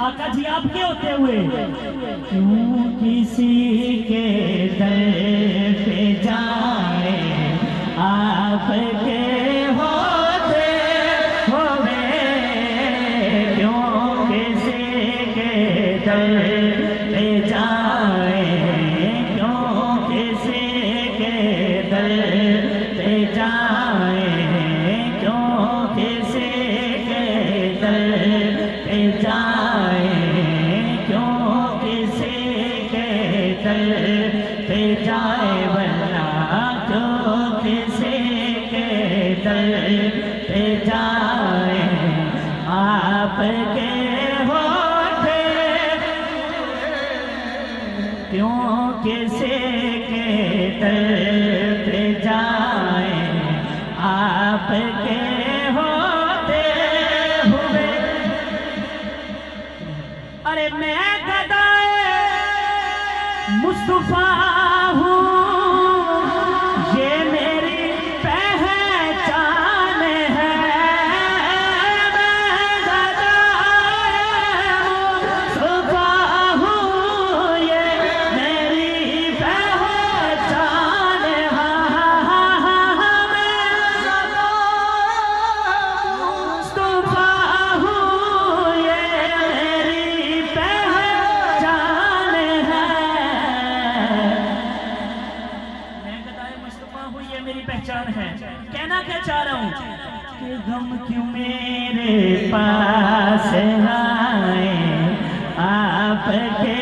आका जी आपके होते हुए क्यों किसी के दर पे जाए आपके होते हुए, क्यों किसी के दर पे जाए, क्यों किसी के दर पे जाए, क्यों किसी के दर पे जाए, क्यों किसी के दर पे जाए, वरना क्यों किसी के दर पे जाए आपके होते, क्यों किसी के दर पे जाए आपके होते हुए। अरे मैं गदाए मुस्तफा हूँ, ये मेरी पहचान है। मैं गदाए मुस्तफा हूँ, ये मेरी पहचान है। मुस्तफा हूँ, ये मेरी पहचान है। मैं गदाए मुस्तफा हूँ, ये मेरी पहचान है। कहना क्या चाह रहा हूँ कि गम क्यों मेरे पास आए आपके